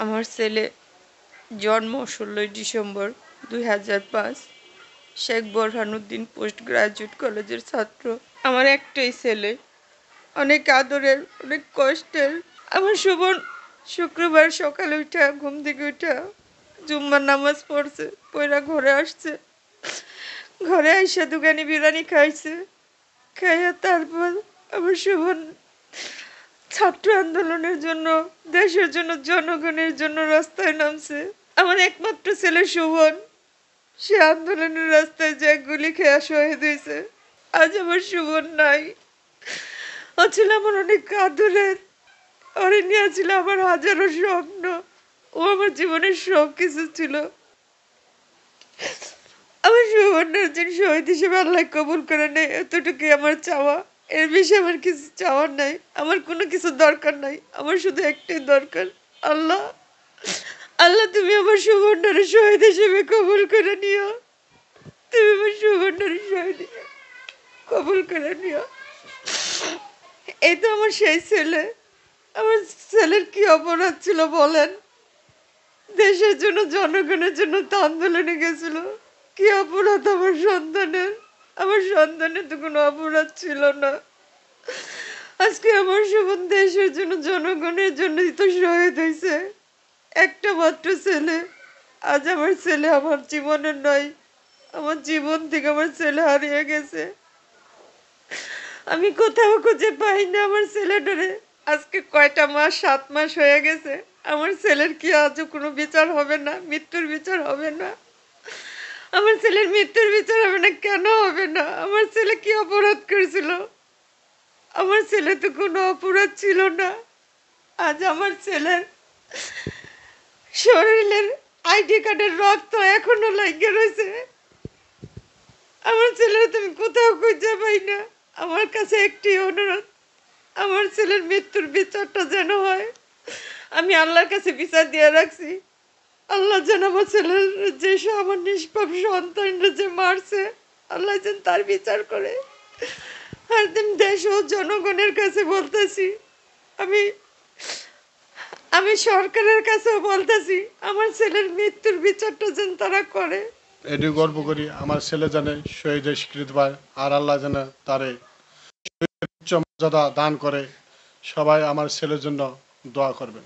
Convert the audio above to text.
আমার ছেলে জন্ম 16 December 2005, Sheikh Borhanuddin post graduate কলেজের ছাত্র। আমার একটাই ছেলে, অনেক আদরের, অনেক কষ্টের। আমার শোভন শুক্রবার সকালে উঠা, ঘুম থেকে উঠা জুম্মার নামাজ পড়ছে, পড়া ঘরে আসছে। ঘরে আইসা দোকানে বিরিয়ানি খাইছে, খাইয়া তারপর আমার শোভন ছাত্র আন্দোলনের জন্য, দেশের জন্য, জনগণের জন্য রাস্তায় নামছে। আমার একমাত্র ছেলে শোভন, সে আন্দোলনের রাস্তায় যে গুলি খেয়া শহীদ হয়েছে। আজ আমার শোভন নাই। ও ছিল আমার অনেক আদরের, ওরে নিয়ে ছিল আমার হাজারো স্বপ্ন। ও আমার জীবনের সব কিছু ছিল। আমার শোভনের যে শহীদ হিসেবে আল্লাহ কবুল করে নেই, এতটুকুই আমার চাওয়া। এর বেশি আমার কিছু চাওয়ার নাই, আমার কোনো কিছু দরকার নাই। আমার শুধু একটাই দরকার, আল্লাহ, আল্লাহ তুমি আমার সুবর্ণের শহীদ হিসেবে কবুল করে নিও। তুমি আমার সুবর্ণের শহীদ কবুল করে নিও। এই তো আমার সেই ছেলে। আমার ছেলের কি অপরাধ ছিল বলেন? দেশের জন্য, জনগণের জন্য তো আন্দোলনে গেছিল। কি অপরাধ আমার সন্তানের? আমার সন্তানের তো কোনো অপরাধ ছিল না। আজকে আমার শোভন দেশের জন্য, জনগণের জন্যই তো শহীদ হয়েছে। একটা মাত্র ছেলে। আজ আমার ছেলে আমার জীবনের নয়, আমার জীবন থেকে আমার ছেলে হারিয়ে গেছে। আমি কোথাও খুঁজে পাই না আমার ছেলেটারে। আজকে কয়টা মাস, 7 মাস হয়ে গেছে। আমার ছেলের কি আজও কোনো বিচার হবে না? মৃত্যুর বিচার হবে না? আমার ছেলের মৃত্যুর বিচার হবে না কেন হবে না? আমার ছেলে কি অপরাধ করেছিল? আমার ছেলে তো কোনো অপরাধ ছিল না। আজ আমার ছেলের শরীরের আইডি কার্ডের রক্ত এখনো লাগিয়ে রয়েছে। আমার ছেলের তুমি কোথাও খুঁজে পাই না। আমার কাছে একটি অনুরোধ, আমার ছেলের মৃত্যুর বিচারটা যেন হয়। আমি আল্লাহর কাছে বিচার দিয়ে রাখছি, আল্লাহ যেন আমার ছেলের যে আমার নিষ্পাপ সন্তানরা যে মারছে, আল্লাহ যেন তার বিচার করে। আর তুমি দেশ ও জনগণের কাছে বলতেছি, আমি আমি সরকারের কাছেও বলতেছি, আমার ছেলের মৃত্যুর বিচারটা যেন তারা করে। এটি গর্ব করি আমার ছেলে যেন শহীদের স্বীকৃতি পায়, আর আল্লাহ যেন তারে উচ্চ মর্যাদা দান করে। সবাই আমার ছেলের জন্য দোয়া করবেন।